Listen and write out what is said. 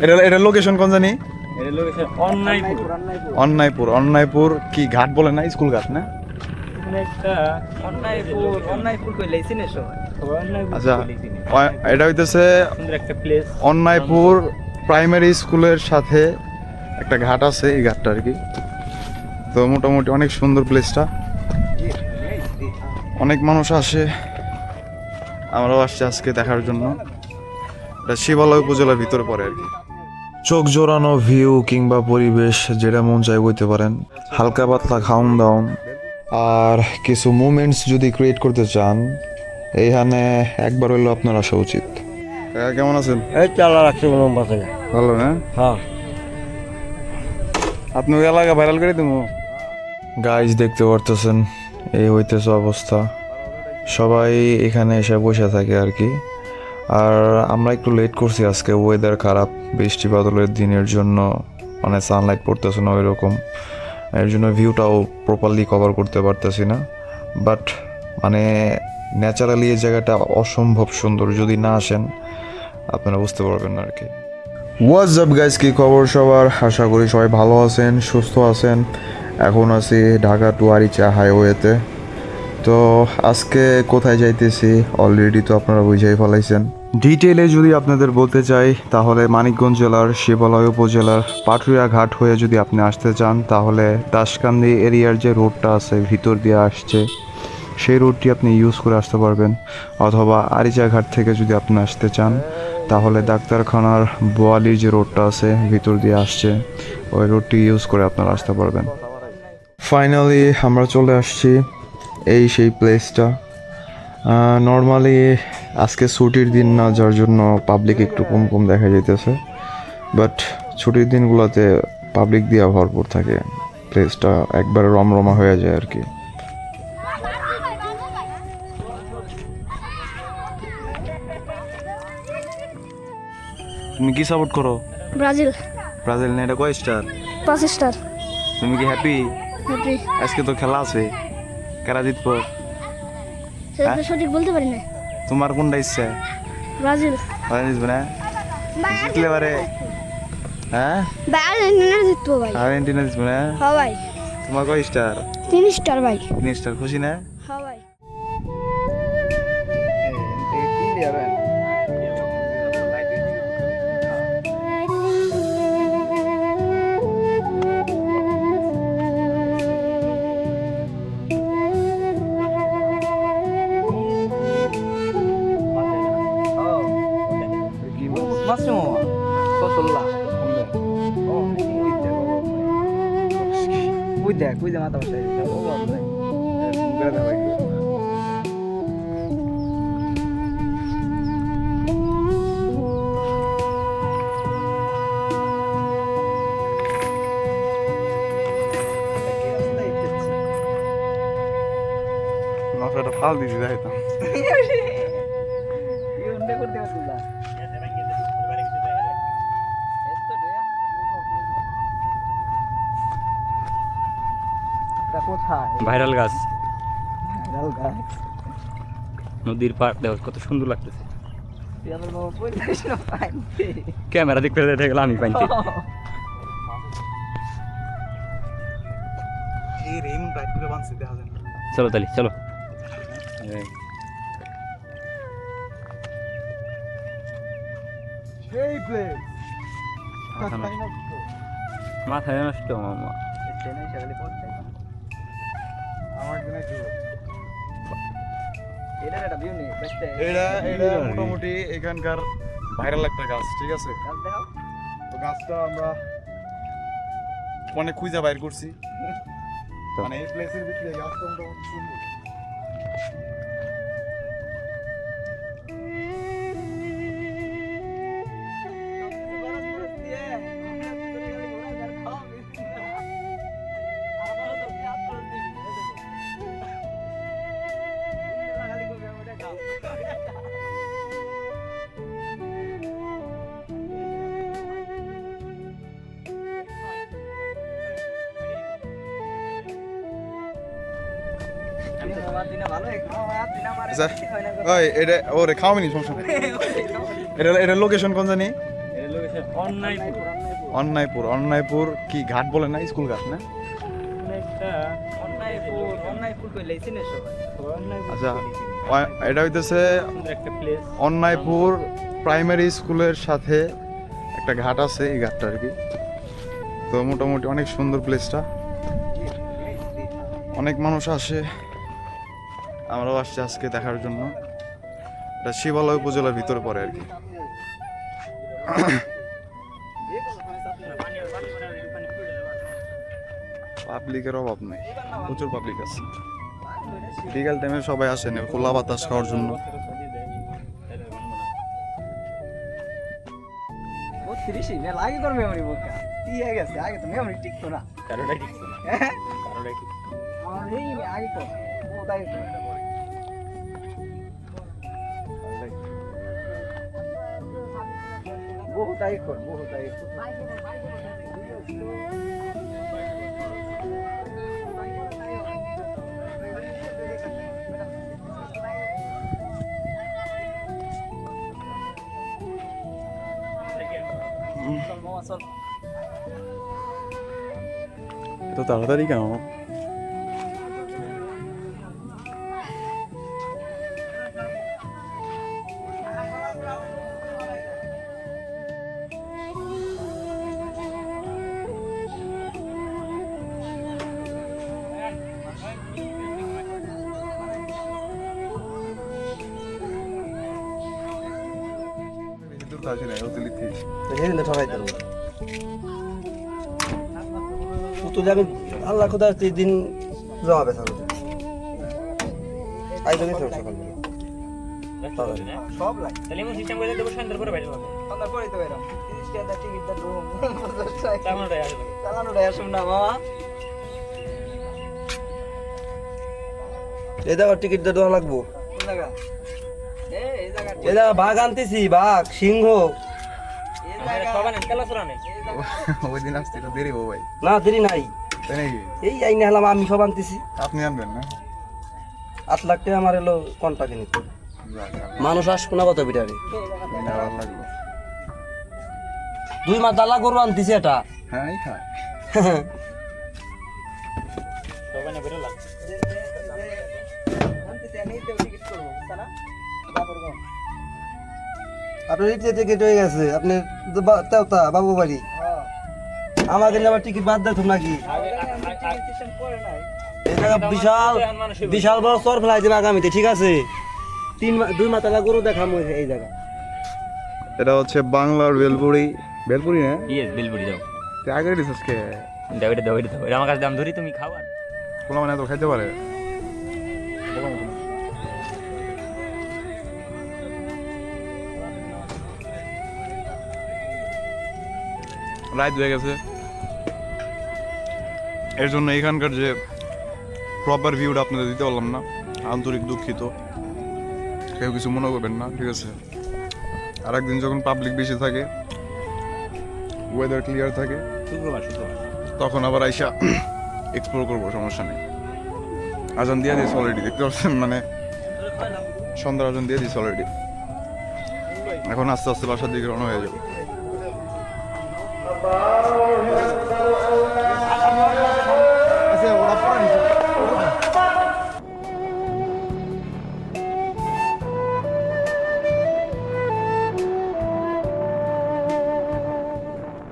এটা লোকেশন কোন জানি? এটা লোকেশন অন্যায়পুর। অন্যায়পুর কি ঘাট বলে না, স্কুল ঘাট না? এখানে একটা অন্যায়পুর কইলে চিনে সবাই। আচ্ছা, এটা হইতেছে সুন্দর একটা প্লেস। অন্যায়পুর প্রাইমারি স্কুলের সাথে একটা ঘাট আছে, এই ঘাটটা আর কি। তো মোটামুটি অনেক সুন্দর প্লেসটা, অনেক মানুষ আসে, আমরাও আসছি আজকে দেখার জন্য। এটা শিবালয় উপজেলার ভিতরে পড়ে আর কি। চোখ জোড়ানো ভিউ কিংবা পরিবেশ যেটা মন চাই বইতে পারেন, হালকা পাতলা খাউন দাউন আর কিছু মুভমেন্টস যদি ক্রিয়েট করতে চান, এইখানে একবার হইলেও আপনার আসা উচিত। কেমন আছেন? এই চালা রাখছে কোনো বাসে। ভালো না? হ্যাঁ, আপনি ওই এলাকা ভাইরাল করে দেবো। গাইজ দেখতে পারতেছেন, এই হইতেছে অবস্থা। সবাই এখানে এসে বসে থাকে আর কি। আর আমরা একটু লেট করছি আজকে, ওয়েদার খারাপ, বৃষ্টি বাদলের দিনের জন্য মানে সানলাইট পড়তেছে না ওই রকম, এর জন্য ভিউটাও প্রপারলি কভার করতে পারতেছি না। বাট মানে ন্যাচারালি এই জায়গাটা অসম্ভব সুন্দর, যদি না আসেন আপনারা বুঝতে পারবেন না আর কি। হোয়াটস আপ গাইস, কি খবর সবার? আশা করি সবাই ভালো আছেন, সুস্থ আছেন। এখন আছি ঢাকা টু আরিচা হাইওয়েতে। তো আজকে কোথায় যাইতেছি অলরেডি তো আপনারা বুঝেই ফেলাইছেন। ডিটেলে যদি আপনাদের বলতে চাই তাহলে মানিকগঞ্জ জেলার শিবালয় উপজেলার পাটুরিয়া ঘাট হয়ে যদি আপনি আসতে চান, তাহলে দাসকান্দি এরিয়ার যে রোডটা আছে ভিতর দিয়ে আসছে, সেই রোডটি আপনি ইউজ করে আসতে পারবেন। অথবা আরিচা ঘাট থেকে যদি আপনি আসতে চান, তাহলে ডাক্তারখানার বোয়ালির যে রোডটা আছে ভিতর দিয়ে আসছে, ওই রোডটি ইউজ করে আপনারা আসতে পারবেন। ফাইনালি আমরা চলে আসছি এই সেই প্লেসটা। নর্মালি আজকে ছুটির দিন না, যার জন্য পাবলিক একটু কম কম দেখা যাইতেছে, বাট ছুটির দিনগুলোতে পাবলিক দিয়ে ভরপুর থাকে, প্লেসটা একবার রমরমা হয়ে যায় আর কি। তুমি কি সাপোর্ট করো? ব্রাজিল। ব্রাজিল না? এটা কয় স্টার? 5 স্টার। তুমি কি হ্যাপি? হ্যাপি। আজকে তো খেলা আছে, কারা জিতবো? সেটা তো সঠিক বলতে পারি না। তোমার কোনটা ইচ্ছা? ব্রাজিল। ব্রাজিল জিতবে না? জিতলে পারে। হ্যাঁ, আর্জেন্টিনা জিতবো ভাই। আর্জেন্টিনা জিতবে না? হ্যাঁ ভাই। তোমার কয় স্টার? 3 স্টার ভাই। 3 স্টার, খুশি না? হ্যাঁ ভাই। মাসুম ফসল্লা কুইদা মাথা বসাই ও বাবা মাথাটা ফাল দিছি যাইতাম। ভাইরাল গাছ, নদীর পাড় দেখো কত সুন্দর লাগতেছে। ক্যামেরা দেখতে দেখে গেলাম আমি পাইতে। চলো তাহলে চলো। মাথায় নষ্ট মামা। এটা মোটামুটি এখানকার ভাইরাল একটা গাছ, ঠিক আছে? তো গাছটা আমরা অনেক খুঁজে বাইর করছি, মানে এই প্লেসের ভিতরে গাছটা মোটামুটি সুন্দর। আচ্ছা, ওই এটা ওরে খাওয়াবি নি, সমস্যা নেই। এটা লোকেশন কোন জানি? এটা লোকেশন অন্যায়পুর অন্যায়পুর কি ঘাট বলে না, স্কুল ঘাট না? অন্যায়পুর কইলে চিনিস আচ্ছা, এটা হইতেছে একটা প্লেস। অন্যায়পুর প্রাইমারি স্কুলের সাথে একটা ঘাট আছে, এই ঘাটটা আর কি। তো মোটামুটি অনেক সুন্দর প্লেসটা, অনেক মানুষ আসে, আমরাও আসছি আজকে দেখার জন্য। এটা শিবালয় উপজেলার ভিতরে পড়ে আর কি। পাবলিকের অভাব নেই, প্রচুর পাবলিক আছে। বিকাল টাইমে সবাই আসেন খোলা বাতাস খাওয়ার জন্য। আগে তোর মেমোরি বোকা কি হয়ে গেছে, আগে তো মেমোরি টিকতো না, কারোটাই টিকতো না, কারোটাই টিকতো আমার এই আগে তো ও তাই তো বহুতাই কর বহুতাই তো তাড়াতাড়ি কেন? আমি আল্লাহ খোদা দিন জমা বেচা আই তো গেছিলাম সকালবেলা সব লাগে তাহলে এমন সিস্টেম করে দেবো সন্ধ্যার পরে বাইরে যাবো সন্ধ্যার পরেই তো বাইরে 30 টাকা টিকিট দা রুম চালানোটাই আসুন না মামা এই জায়গার টিকিট দেওয়া লাগবো। কোন জায়গা এই জায়গা এই জায়গা বাঘ আনতেছি, বাঘ সিংহ এই জায়গা সব আনেন তেলা সুরানে ওই দিন আসতে তো দেরি হবো ভাই, না দেরি নাই, তাই নাকি? এই আইনে হলাম আমি সব আনতেছি। আপনি আনবেন না? 8 লাখ টাকা আমার এলো কন্ট্রাক্টে নিতে। মানুষ আসবো না কত বিটারে, ভালো লাগলো। 2 মাস দালা গরু আনতেছি এটা। হ্যাঁ এই খায় সব আনে বেরোলা আনতেছি আমি তো টিকিট করব সারা তারপর কোন আপনার ইটে টিকিট হয়ে গেছে, আপনি তেওতা বাবু বাড়ি আমাকে আবার টিকিট বাদ দিত নাকি? সিস্টেম করে নাই এই জায়গা বিশাল বিশাল বড় চর ফেলাই দেবে আগামীতে, ঠিক আছে? 2 মাস দালা গরু দেখাম এই জায়গা। এটা হচ্ছে বাংলার বেলপুরি, বেলপুরি না? ইয়েস বেলপুরি দাও তুই আগে দিছিস কে? দাও এটা দাও এটা দাও এটা আমার কাছে দাম ধরি তুমি খাও আর পোলা মানে তো খাইতে পারে। রাত হয়ে গেছে, এর জন্য এখানকার যে প্রপার ভিউটা আপনাদের দিতে পারলাম না, আন্তরিক দুঃখিত, কেউ কিছু মনে করবেন না, ঠিক আছে? আর একদিন যখন পাবলিক বেশি থাকে, ওয়েদার ক্লিয়ার থাকে, শুক্রবার তখন আবার আইসা এক্সপ্লোর করবো, সমস্যা নেই। আজান দিয়ে দিয়েছে অলরেডি, দেখতে পাচ্ছেন, মানে সন্ধ্যার আজান দিয়ে দিয়েছে অলরেডি। এখন আস্তে আস্তে বাসার দিকে রওনা হয়ে যাবো।